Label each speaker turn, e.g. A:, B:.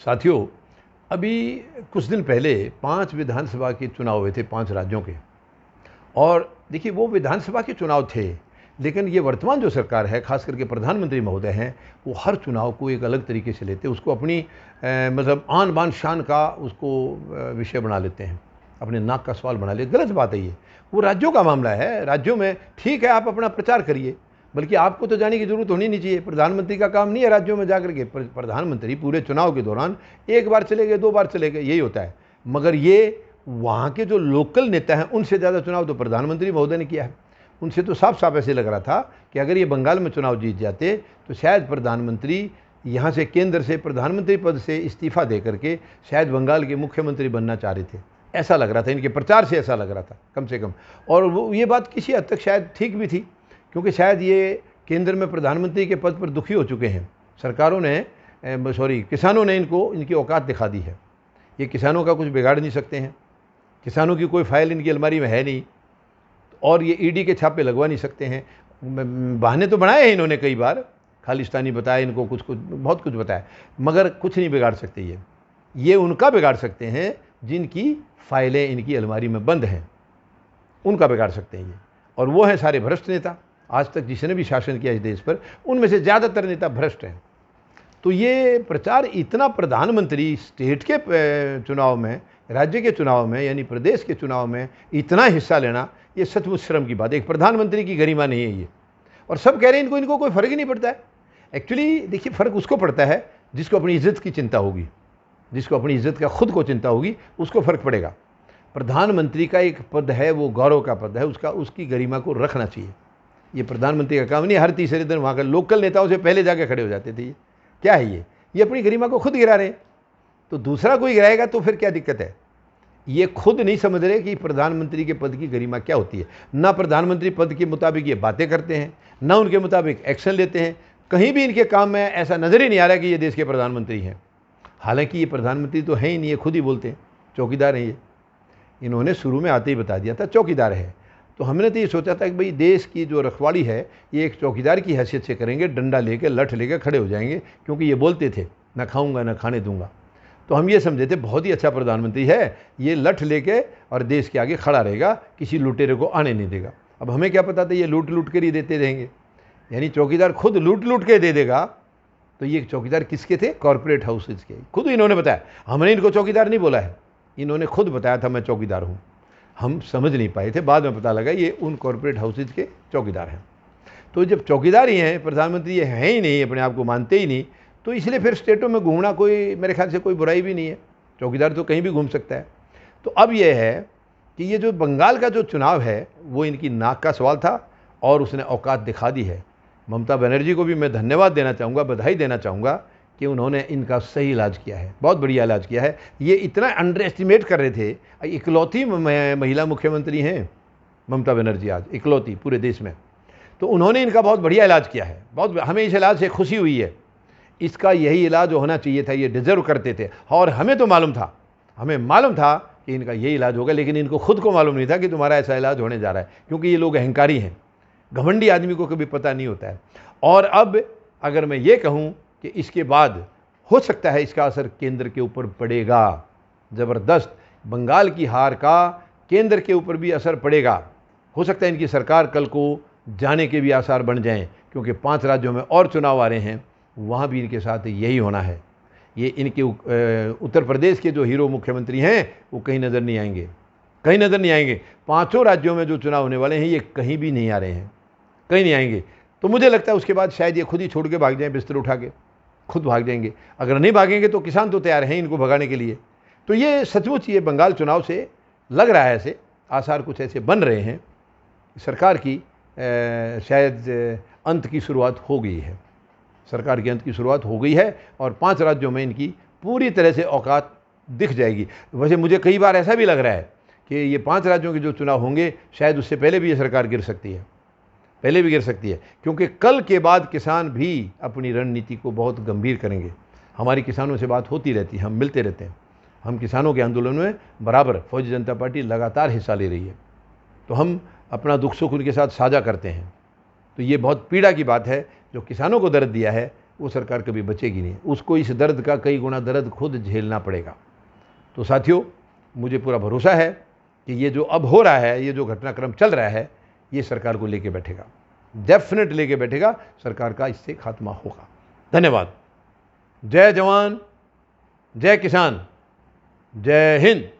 A: साथियों, अभी कुछ दिन पहले 5 विधानसभा के चुनाव हुए थे 5 राज्यों के। और देखिए, वो विधानसभा के चुनाव थे, लेकिन ये वर्तमान जो सरकार है, खास करके प्रधानमंत्री महोदय हैं, वो हर चुनाव को एक अलग तरीके से लेते हैं। उसको अपनी मतलब आन बान शान का उसको विषय बना लेते हैं, अपने नाक का सवाल बना लेते। गलत बात है ये। वो राज्यों का मामला है। राज्यों में ठीक है, आप अपना प्रचार करिए, बल्कि आपको तो जाने की जरूरत होनी नहीं चाहिए। प्रधानमंत्री का काम नहीं है राज्यों में जाकर के। प्रधानमंत्री पूरे चुनाव के दौरान 1 बार चले गए, 2 बार चले गए, यही होता है। मगर ये वहाँ के जो लोकल नेता हैं, उनसे ज़्यादा चुनाव तो प्रधानमंत्री महोदय ने किया है। उनसे तो साफ साफ ऐसे लग रहा था कि अगर ये बंगाल में चुनाव जीत जाते तो शायद प्रधानमंत्री यहाँ से, केंद्र से प्रधानमंत्री पद से इस्तीफा दे करके शायद बंगाल के मुख्यमंत्री बनना चाह रहे थे। ऐसा लग रहा था, इनके प्रचार से ऐसा लग रहा था कम से कम। और वो ये बात किसी हद तक शायद ठीक भी थी, क्योंकि शायद ये केंद्र में प्रधानमंत्री के पद पर दुखी हो चुके हैं। सरकारों ने किसानों ने इनको इनकी औकात दिखा दी है। ये किसानों का कुछ बिगाड़ नहीं सकते हैं। किसानों की कोई फाइल इनकी अलमारी में है नहीं, और ये ईडी के छापे लगवा नहीं सकते हैं। बहाने तो बनाए हैं इन्होंने कई बार, खालिस्तानी बताया इनको, कुछ बहुत कुछ बताया, मगर कुछ नहीं बिगाड़ सकते। ये उनका बिगाड़ सकते हैं जिनकी फाइलें इनकी अलमारी में बंद हैं, उनका बिगाड़ सकते हैं ये। और वो हैं सारे भ्रष्ट नेता। आज तक जिसने भी शासन किया इस देश पर, उनमें से ज़्यादातर नेता भ्रष्ट हैं। तो ये प्रचार इतना, प्रधानमंत्री स्टेट के चुनाव में, राज्य के चुनाव में, यानी प्रदेश के चुनाव में इतना हिस्सा लेना, ये सचमुच शर्म की बात है। एक प्रधानमंत्री की गरिमा नहीं है ये। और सब कह रहे हैं इनको कोई फ़र्क ही नहीं पड़ता है। एक्चुअली देखिए, फ़र्क उसको पड़ता है जिसको अपनी इज्जत की चिंता होगी, जिसको अपनी इज्जत का खुद को चिंता होगी, उसको फ़र्क पड़ेगा। प्रधानमंत्री का एक पद है, वो गौरव का पद है, उसकी गरिमा को रखना चाहिए। ये प्रधानमंत्री का काम नहीं। हर तीसरे दिन वहाँ के लोकल नेताओं से पहले जाके खड़े हो जाते थे। ये क्या है? ये अपनी गरिमा को खुद गिरा रहे हैं। तो दूसरा कोई गिराएगा तो फिर क्या दिक्कत है? ये खुद नहीं समझ रहे कि प्रधानमंत्री के पद की गरिमा क्या होती है। ना प्रधानमंत्री पद के मुताबिक ये बातें करते हैं, ना उनके मुताबिक एक्शन लेते हैं। कहीं भी इनके काम में ऐसा नजर ही नहीं आ रहा कि ये देश के प्रधानमंत्री हैं। हालांकि ये प्रधानमंत्री तो है ही नहीं, ये खुद ही बोलते हैं चौकीदार हैं ये। इन्होंने शुरू में आते ही बता दिया था चौकीदार है। तो हमने तो ये सोचा था कि भाई देश की जो रखवाली है ये एक चौकीदार की हैसियत से करेंगे, डंडा लेके, लठ लेके खड़े हो जाएंगे, क्योंकि ये बोलते थे ना खाऊंगा ना खाने दूंगा। तो हम ये समझे थे बहुत ही अच्छा प्रधानमंत्री है, ये लठ लेके और देश के आगे खड़ा रहेगा, किसी लुटेरे को आने नहीं देगा। अब हमें क्या पता था ये लूट कर ही देते रहेंगे, यानी चौकीदार खुद लूट के दे देगा। तो ये चौकीदार किसके थे? कॉरपोरेट हाउसेज के। खुद इन्होंने बताया, हमने इनको चौकीदार नहीं बोला है, इन्होंने खुद बताया था मैं चौकीदार हूँ। हम समझ नहीं पाए थे, बाद में पता लगा ये उन कॉरपोरेट हाउसेज के चौकीदार हैं। तो जब चौकीदार ही हैं, प्रधानमंत्री ये हैं ही नहीं, अपने आप को मानते ही नहीं, तो इसलिए फिर स्टेटों में घूमना कोई, मेरे ख्याल से कोई बुराई भी नहीं है। चौकीदार तो कहीं भी घूम सकता है। तो अब यह है कि ये जो बंगाल का जो चुनाव है वो इनकी नाक का सवाल था, और उसने औकात दिखा दी है। ममता बनर्जी को भी मैं धन्यवाद देना चाहूँगा, बधाई देना चाहूँगा कि उन्होंने इनका सही इलाज किया है, बहुत बढ़िया इलाज किया है। ये इतना अंडर एस्टिमेट कर रहे थे। इकलौती महिला मुख्यमंत्री हैं ममता बनर्जी, आज इकलौती पूरे देश में। तो उन्होंने इनका बहुत बढ़िया इलाज किया है। बहुत, हमें इस इलाज से खुशी हुई है। इसका यही इलाज होना चाहिए था, ये डिजर्व करते थे। और हमें तो मालूम था, कि इनका यही इलाज होगा, लेकिन इनको खुद को मालूम नहीं था कि तुम्हारा ऐसा इलाज होने जा रहा है, क्योंकि ये लोग अहंकारी हैं। घमंडी आदमी को कभी पता नहीं होता है। और अब अगर मैं ये कहूँ कि इसके बाद हो सकता है इसका असर केंद्र के ऊपर पड़ेगा ज़बरदस्त। बंगाल की हार का केंद्र के ऊपर भी असर पड़ेगा। हो सकता है इनकी सरकार कल को जाने के भी आसार बन जाएं, क्योंकि 5 राज्यों में और चुनाव आ रहे हैं, वहाँ भी इनके साथ यही होना है। ये इनके उत्तर प्रदेश के जो हीरो मुख्यमंत्री हैं वो कहीं नज़र नहीं आएंगे, कहीं नज़र नहीं आएंगे। 5 राज्यों में जो चुनाव होने वाले हैं ये कहीं भी नहीं आ रहे हैं, कहीं नहीं आएंगे। तो मुझे लगता है उसके बाद शायद ये खुद ही छोड़ के भाग जाएं, बिस्तर उठा के खुद भाग जाएंगे। अगर नहीं भागेंगे तो किसान तो तैयार हैं इनको भगाने के लिए। तो ये सचमुच ये बंगाल चुनाव से लग रहा है, ऐसे आसार कुछ ऐसे बन रहे हैं, सरकार की शायद अंत की शुरुआत हो गई है। सरकार के अंत की शुरुआत हो गई है, और 5 राज्यों में इनकी पूरी तरह से औकात दिख जाएगी। वैसे मुझे कई बार ऐसा भी लग रहा है कि ये 5 राज्यों के जो चुनाव होंगे, शायद उससे पहले भी ये सरकार गिर सकती है, पहले भी गिर सकती है। क्योंकि कल के बाद किसान भी अपनी रणनीति को बहुत गंभीर करेंगे। हमारी किसानों से बात होती रहती है, हम मिलते रहते हैं। हम किसानों के आंदोलन में बराबर, फौजी जनता पार्टी लगातार हिस्सा ले रही है। तो हम अपना दुख सुख उनके साथ साझा करते हैं। तो ये बहुत पीड़ा की बात है, जो किसानों को दर्द दिया है वो सरकार कभी बचेगी नहीं। उसको इस दर्द का कई गुना दर्द खुद झेलना पड़ेगा। तो साथियों, मुझे पूरा भरोसा है कि ये जो अब हो रहा है, ये जो घटनाक्रम चल रहा है, ये सरकार को लेके बैठेगा, डेफिनेट लेके बैठेगा। सरकार का इससे खात्मा होगा। धन्यवाद। जय जवान, जय किसान, जय हिंद।